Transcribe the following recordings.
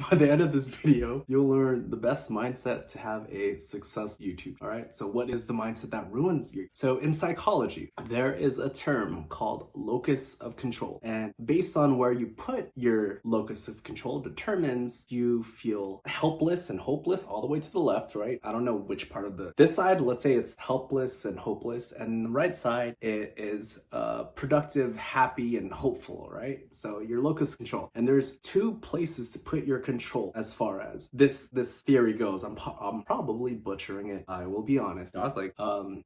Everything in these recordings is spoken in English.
by the end of this video, you'll learn the best mindset to have a successful YouTube. All right. So what is the mindset that ruins you? So in psychology, there is a term called locus of control. And based on where you put your locus of control determines you feel helpless and hopeless all the way to the left, right? I don't know which part of this side, let's say it's helpless and hopeless. And the right side, it is productive, happy, and hopeful, right? So your locus of control. And there's two places to put your control as far as this theory goes. I'm probably butchering it. I will be honest. I was like,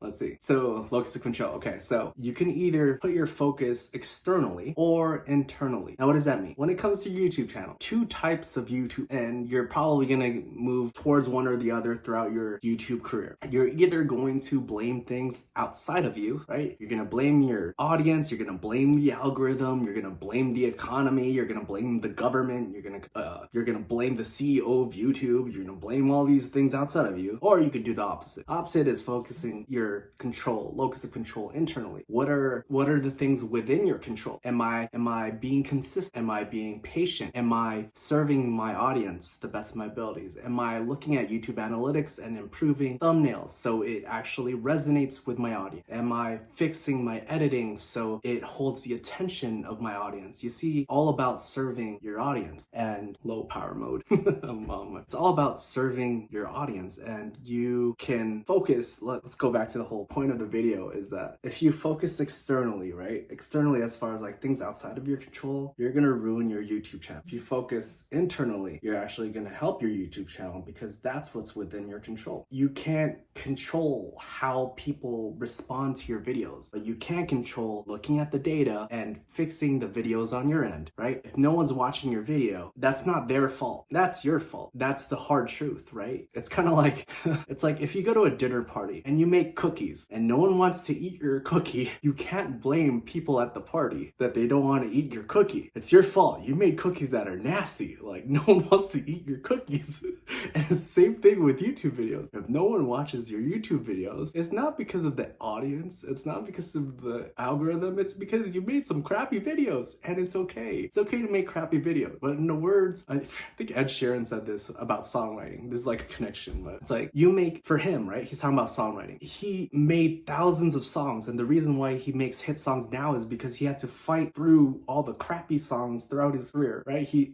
let's see. So locus of control. Okay, so you can either put your focus externally or internally. Now, what does that mean? When it comes to your YouTube channel, two types of YouTube, and you're probably gonna move towards one or the other throughout your YouTube career. You're either going to blame things outside of you, right? You're gonna blame your audience, you're gonna blame the algorithm, you're gonna blame the economy, you're gonna blame the government, you're gonna blame the CEO of YouTube, you're gonna blame all these things outside of you, or you could do the opposite. Opposite is focusing your control, locus of control internally. What are the things within your control? Am I being consistent? Am I being patient? Am I serving my audience the best of my abilities? Am I looking at YouTube analytics and improving thumbnails so it actually resonates with my audience? Am I fixing my editing so it holds the attention of my audience? You see, all about serving your audience and low power mode. It's all about serving your audience, and you can focus. Let's go back to the whole point of the video is that if you focus externally, right? Externally, as far as like things outside of your control, you're gonna ruin your YouTube channel. If you focus internally, you're actually gonna help your YouTube channel because that's what's within your control. You can't control how people respond to your videos, but you can control looking at the data and fixing the videos on your end, right? If no one's watching your video, that's not their fault. That's your fault. That's the hard truth, right? It's kind of like, it's like if you go to a dinner party and you make cookies and no one wants to eat your cookie, you can't blame people at the party that they don't want to eat your cookie. It's your fault. You made cookies that are nasty. Like no one wants to eat your cookies. And it's the same thing with YouTube videos. If no one watches your YouTube videos, it's not because of the audience. It's not because of the algorithm. It's because you made some crappy videos, and it's okay. It's okay to make crappy videos. But in the words, I think Ed Sheeran said this about songwriting. This is like a connection, but it's like you make, for him, right? He's talking about songwriting. He made thousands of songs, and the reason why he makes hit songs now is because he had to fight through all the crappy songs throughout his career, right? You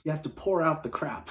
have to pour out the crap.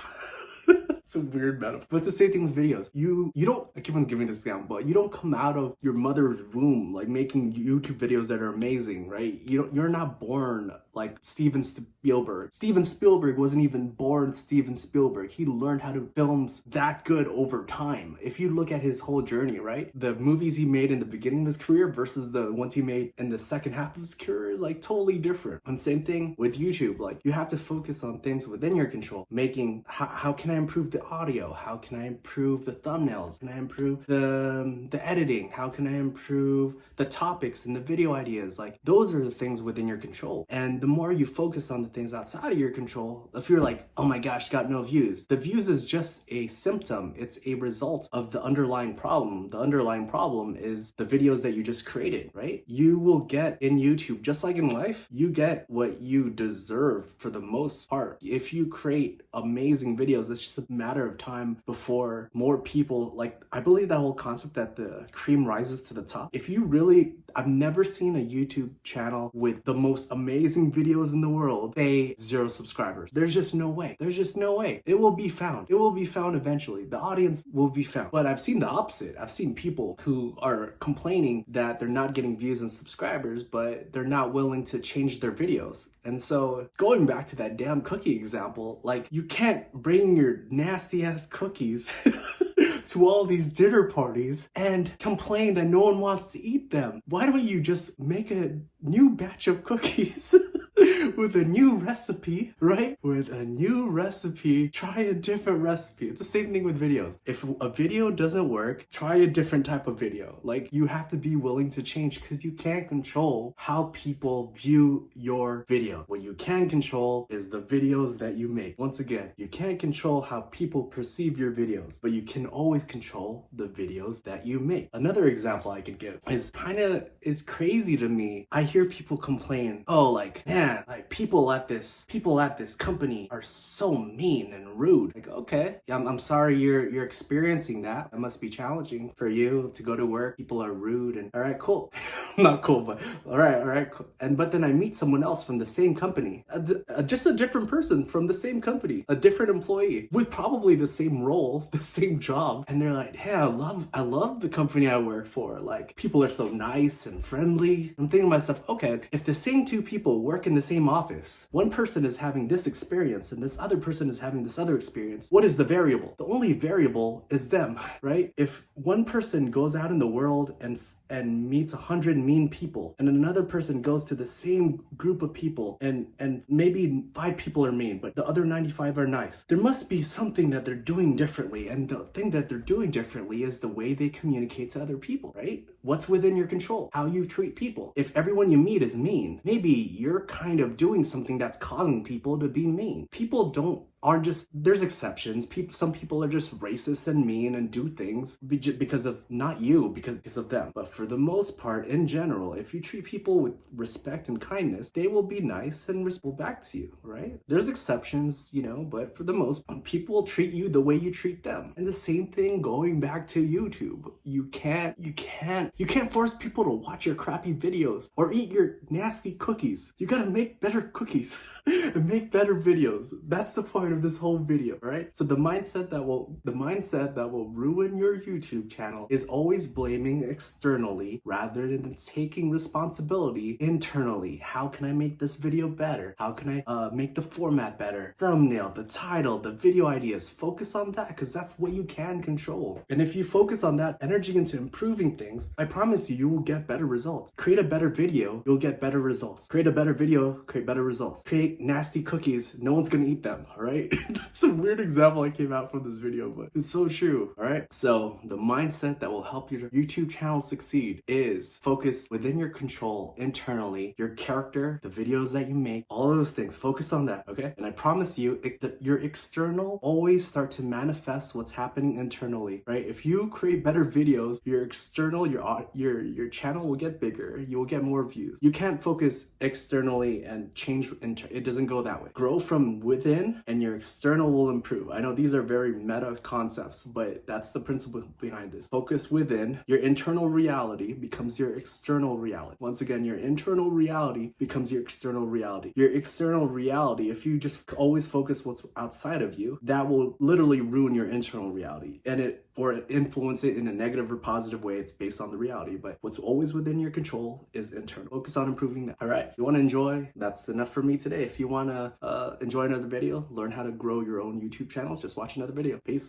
It's a weird metaphor. But it's the same thing with videos. You don't, I keep on giving this example, but you don't come out of your mother's womb like making YouTube videos that are amazing, right? You're not born like Steven Spielberg. Steven Spielberg wasn't even born Steven Spielberg. He learned how to do films that good over time. If you look at his whole journey, right? The movies he made in the beginning of his career versus the ones he made in the second half of his career is like totally different. And same thing with YouTube. Like you have to focus on things within your control. Making, how can I improve the audio? How can I improve the thumbnails? Can I improve the editing? How can I improve the topics and the video ideas? Like those are the things within your control. And the more you focus on the things outside of your control, if you're like, oh my gosh, got no views. The views is just a symptom. It's a result of the underlying problem. The underlying problem is the videos that you just created, right? You will get in YouTube, just like in life, you get what you deserve for the most part. If you create amazing videos, it's just a matter of time before more people, like I believe that whole concept that the cream rises to the top. If you really, I've never seen a YouTube channel with the most amazing videos in the world say 0 subscribers. There's just no way. There's just no way. It will be found. It will be found eventually. The audience will be found. But I've seen the opposite. I've seen people who are complaining that they're not getting views and subscribers, but they're not willing to change their videos. And so going back to that damn cookie example, like you can't bring your nasty ass cookies to all these dinner parties and complain that no one wants to eat them. Why don't you just make a new batch of cookies with a new recipe, right? With a new recipe, try a different recipe. It's the same thing with videos. If a video doesn't work, try a different type of video. Like you have to be willing to change because you can't control how people view your video. What you can control is the videos that you make. Once again, you can't control how people perceive your videos, but you can always control the videos that you make. Another example I could give is crazy to me. I hear people complain, oh, like, man, man, like people at this company are so mean and rude. Like, okay, yeah, I'm sorry you're experiencing that. That must be challenging for you to go to work. People are rude and all right, cool. Not cool, but all right, cool. But then I meet someone else from the same company, just a different person from the same company, a different employee with probably the same role, the same job, and they're like, hey, I love the company I work for. Like, people are so nice and friendly. I'm thinking to myself, okay, if the same two people work in the same office, one person is having this experience and this other person is having this other experience, what is the variable? The only variable is them, right? If one person goes out in the world and meets 100 mean people, and another person goes to the same group of people and maybe 5 people are mean, but the other 95 are nice, there must be something that they're doing differently. And the thing that they're doing differently is the way they communicate to other people, right? What's within your control? How you treat people. If everyone you meet is mean, maybe you're kind of doing something that's causing people to be mean. People aren't just, there's exceptions. Some people are just racist and mean and do things because of, not you, because of them. But for the most part, in general, if you treat people with respect and kindness, they will be nice and respectful back to you, right? There's exceptions, but for the most part, people will treat you the way you treat them. And the same thing going back to YouTube. You can't force people to watch your crappy videos or eat your nasty cookies. You gotta make better cookies and make better videos. That's the point of this whole video, right? So the mindset that will ruin your YouTube channel is always blaming externally rather than taking responsibility internally. How can I make this video better? How can I make the format better? Thumbnail, the title, the video ideas. Focus on that, because that's what you can control. And if you focus on that energy into improving things, I promise you will get better results. Create a better video, you'll get better results. Create a better video, create better results. Create nasty cookies, no one's gonna eat them, all right? That's a weird example I came out from this video, but it's so true, all right? So the mindset that will help your YouTube channel succeed is focus within your control internally, your character, the videos that you make, all those things. Focus on that, okay? And I promise you, your external always start to manifest what's happening internally, right? If you create better videos, your external, your channel will get bigger. You will get more views. You can't focus externally and change. It doesn't go that way. Grow from within, and your external will improve. I know these are very meta concepts, but that's the principle behind this. Focus within. Your internal reality becomes your external reality. Once again, your internal reality becomes your external reality. Your external reality, if you just always focus what's outside of you, that will literally ruin your internal reality, or influence it in a negative or positive way. It's based on the reality, but what's always within your control is internal. Focus on improving that. All right, you want to enjoy? That's enough for me today. If you want to enjoy another video, learn how to grow your own YouTube channels, just watch another video. Peace.